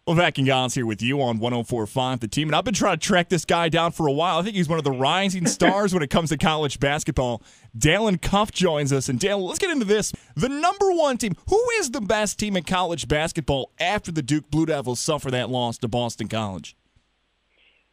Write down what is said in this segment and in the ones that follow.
Levack and Goz here with you on 104.5 The Team, and I've been trying to track this guy down for a while. I think he's one of the rising stars when it comes to college basketball. Dallen Cuff joins us, and Dallen, let's get into this. The number one team, who is the best team in college basketball after the Duke Blue Devils suffer that loss to Boston College?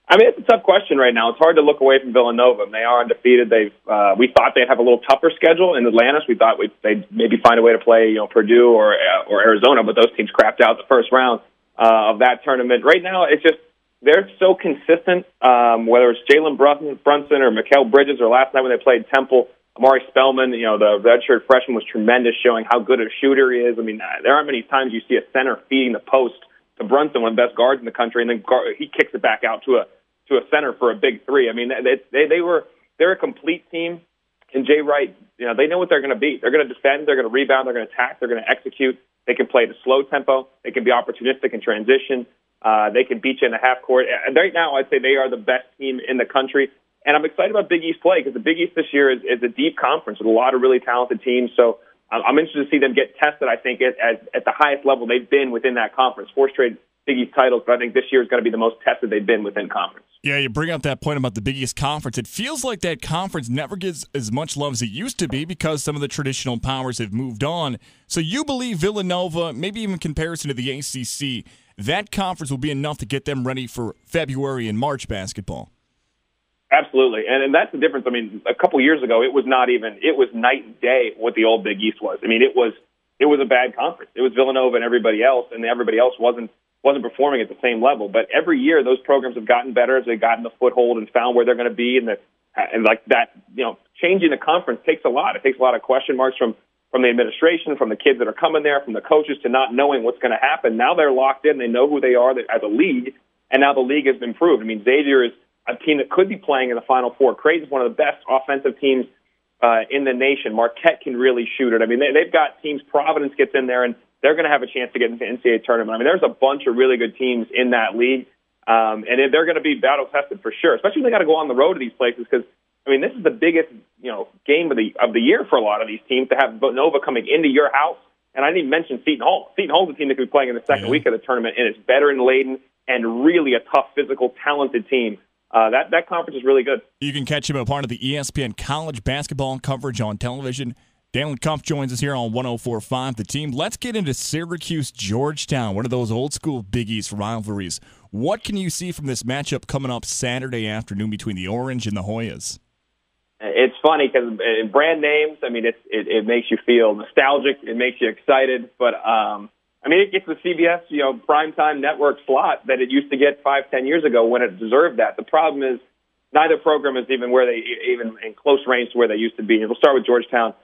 I mean, it's a tough question right now. It's hard to look away from Villanova. They are undefeated. We thought they'd have a little tougher schedule in Atlantis. We thought they'd maybe find a way to play, Purdue or Arizona, but those teams crapped out the first round of that tournament. Right now, it's just they're so consistent. Whether it's Jalen Brunson or Mikal Bridges, or last night when they played Temple, Amari Spellman, the redshirt freshman was tremendous, showing how good a shooter he is. I mean, there aren't many times you see a center feeding the post to Brunson, one of the best guards in the country, and then he kicks it back out to a center for a big three. I mean, they're a complete team. And Jay Wright, they know what they're going to be. They're going to defend, they're going to rebound, they're going to attack, they're going to execute. They can play at a slow tempo. They can be opportunistic in transition. They can beat you in the half court. And right now, I'd say they are the best team in the country. And I'm excited about Big East play because the Big East this year is a deep conference with a lot of really talented teams. So I'm interested to see them get tested, I think, at the highest level they've been within that conference. 4 straight Big East titles, but I think this year is going to be the most tested they've been within conference. Yeah, you bring up that point about the Big East Conference. It feels like that conference never gets as much love as it used to be because some of the traditional powers have moved on. So you believe Villanova, maybe even in comparison to the ACC, that conference will be enough to get them ready for February and March basketball? Absolutely, and that's the difference. I mean, a couple years ago, it was night and day what the old Big East was. I mean, it was a bad conference. It was Villanova and everybody else wasn't performing at the same level. But every year, those programs have gotten better as they've gotten the foothold and found where they're going to be. And like that, changing the conference takes a lot. It takes a lot of question marks from the administration, from the kids that are coming there, from the coaches to not knowing what's going to happen. Now they're locked in. They know who they are as a league, and now the league has been proved. I mean, Xavier is a team that could be playing in the Final Four. Creighton's one of the best offensive teams in the nation. Marquette can really shoot it. I mean, they've got teams. Providence gets in there, and they're going to have a chance to get into the NCAA tournament. I mean, there's a bunch of really good teams in that league, and they're going to be battle-tested for sure, especially when they got to go on the road to these places because, I mean, this is the biggest game of the year for a lot of these teams to have Nova coming into your house. And I didn't even mention Seton Hall. Seton Hall's a team that could be playing in the second week of the tournament, and it's veteran-laden and really a tough, physical, talented team. That conference is really good. You can catch him a part of the ESPN college basketball coverage on television. Dallen Cuff joins us here on 104.5 The Team. Let's get into Syracuse, Georgetown, one of those old-school Big East rivalries. What can you see from this matchup coming up Saturday afternoon between the Orange and the Hoyas? It's funny because brand names, I mean, it makes you feel nostalgic. It makes you excited. But, it gets the CBS, primetime network slot that it used to get 5-10 years ago when it deserved that. The problem is neither program is even in close range to where they used to be. And we'll start with Georgetown.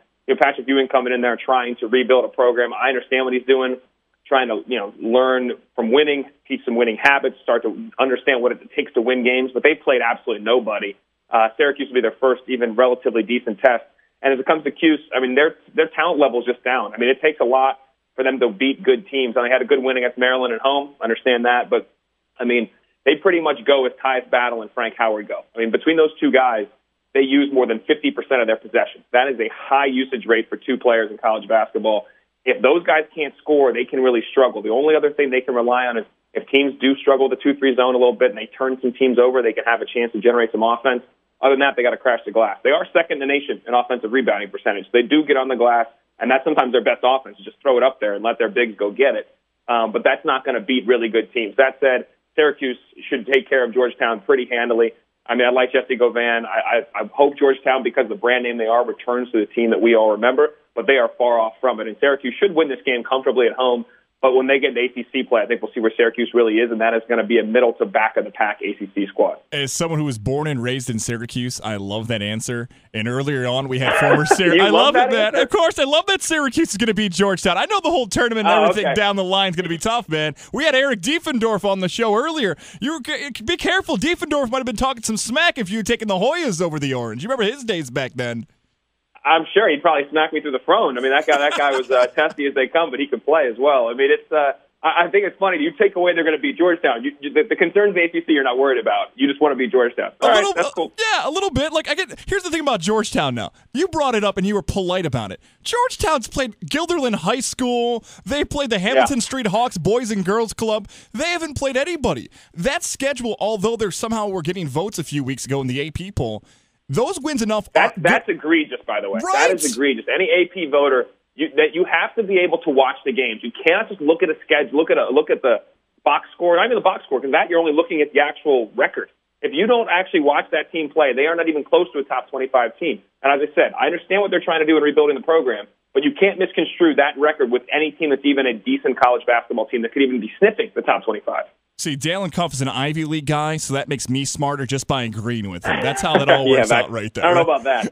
Patrick Ewing coming in there trying to rebuild a program. I understand what he's doing, trying to learn from winning, teach some winning habits, start to understand what it takes to win games. But they played absolutely nobody. Syracuse will be their first even relatively decent test. And as it comes to Cuse, I mean, their talent level is just down. I mean, it takes a lot for them to beat good teams. And they had a good win against Maryland at home. I understand that. But, I mean, they pretty much go as Tyus Battle and Frank Howard go. I mean, between those two guys, they use more than 50% of their possessions. That is a high usage rate for two players in college basketball. If those guys can't score, they can really struggle. The only other thing they can rely on is if teams do struggle the 2-3 zone a little bit and they turn some teams over, they can have a chance to generate some offense. Other than that, they got to crash the glass. They are second in the nation in offensive rebounding percentage. They do get on the glass, and that's sometimes their best offense. Just throw it up there and let their bigs go get it. But that's not going to beat really good teams. That said, Syracuse should take care of Georgetown pretty handily. I mean, I like Jesse Govan. I hope Georgetown, because of the brand name they are, returns to the team that we all remember, but they are far off from it. And Syracuse should win this game comfortably at home, but when they get into ACC play, I think we'll see where Syracuse really is, and that is going to be a middle to back of the pack ACC squad. As someone who was born and raised in Syracuse, I love that answer. And earlier on, we had former Syracuse. I love it, man. Of course, I love that Syracuse is going to beat Georgetown. I know the whole tournament and everything down the line is going to be tough, man. We had Eric Diefendorf on the show earlier. Be careful. Diefendorf might have been talking some smack if you had taken the Hoyas over the Orange. You remember his days back then. I'm sure he'd probably smack me through the throne. I mean, that guy was testy as they come, but he could play as well. I mean, I think it's funny. You take away they're going to beat Georgetown. The concerns of the ACC you're not worried about. You just want to beat Georgetown. All right, that's cool. Yeah, a little bit. Like here's the thing about Georgetown now. You brought it up and you were polite about it. Georgetown's played Guilderland High School. They played the Hamilton Street Hawks Boys and Girls Club. They haven't played anybody. That schedule, although they somehow were getting votes a few weeks ago in the AP poll, those wins enough. That's egregious, by the way. Right? That is egregious. Any AP voter. That you have to be able to watch the games. You cannot just look at a schedule, look at the box score, not even the box score, because that you're only looking at the actual record. If you don't actually watch that team play, they are not even close to a top 25 team. And as I said, I understand what they're trying to do in rebuilding the program, but you can't misconstrue that record with any team that's even a decent college basketball team that could even be sniffing the top 25. See, Dallen Cuff is an Ivy League guy, so that makes me smarter just by agreeing with him. That's how that all works out right there. I don't know about that.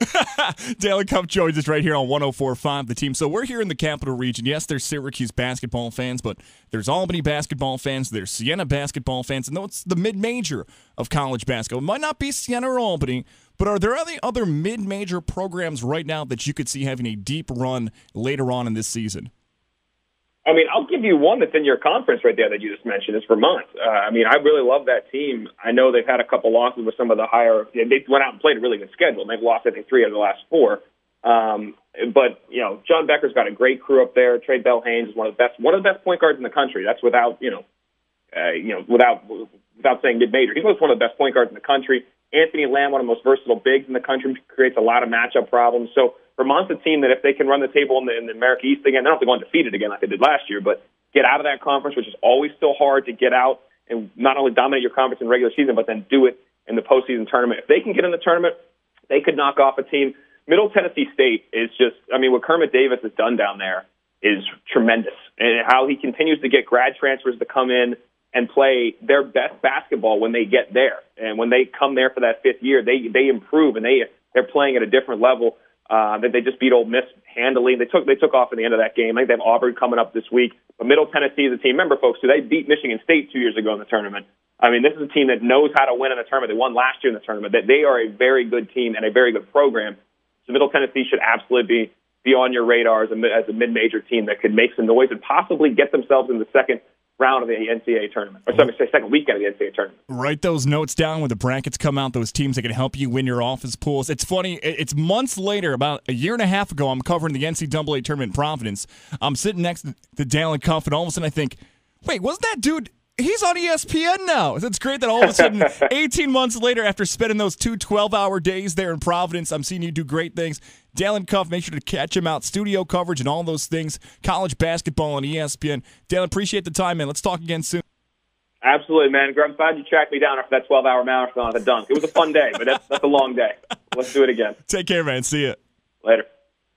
Dallen Cuff joins us right here on 104.5 The Team. So we're here in the Capital Region. Yes, there's Syracuse basketball fans, but there's Albany basketball fans, there's Siena basketball fans, and it's the mid-major of college basketball. It might not be Siena or Albany, but are there any other mid-major programs right now that you could see having a deep run later on in this season? I mean, I'll give you one that's in your conference right there that you just mentioned is Vermont. I mean, I really love that team. I know they've had a couple losses with some of the higher. They went out and played a really good schedule, and they've lost, I think, 3 of the last 4. But John Becker's got a great crew up there. Trey Bell-Haynes is one of the best point guards in the country. That's without saying mid-major. He's one of the best point guards in the country. Anthony Lamb, one of the most versatile bigs in the country, creates a lot of matchup problems. So Vermont's a team that if they can run the table in the America East again, they don't have to go undefeated again like they did last year, but get out of that conference, which is always still hard to get out and not only dominate your conference in regular season, but then do it in the postseason tournament. If they can get in the tournament, they could knock off a team. Middle Tennessee State is just, I mean, what Kermit Davis has done down there is tremendous. And how he continues to get grad transfers to come in and play their best basketball when they get there. And when they come there for that 5th year, they improve, and they're playing at a different level. That they just beat Ole Miss handily. They took off in the end of that game. I think they have Auburn coming up this week. But Middle Tennessee is a team. Remember, folks, they beat Michigan State 2 years ago in the tournament. I mean, this is a team that knows how to win in the tournament. They won last year in the tournament. That they are a very good team and a very good program. So Middle Tennessee should absolutely be on your radar as a mid-major team that could make some noise and possibly get themselves in the second round of the NCAA tournament, or second weekend of the NCAA tournament. Write those notes down when the brackets come out, those teams that can help you win your office pools. It's funny, it's months later, about a year and a half ago, I'm covering the NCAA tournament in Providence. I'm sitting next to Dallen Cuff, and all of a sudden I think, wait, wasn't that dude... He's on ESPN now. It's great that all of a sudden, 18 months later, after spending those 2 12-hour days there in Providence, I'm seeing you do great things. Dallen Cuff, make sure to catch him out. Studio coverage and all those things. College basketball on ESPN. Dallen, appreciate the time, man. Let's talk again soon. Absolutely, man. I'm glad you tracked me down after that 12-hour marathon at the dunk. It was a fun day, but that's a long day. Let's do it again. Take care, man. See ya. Later.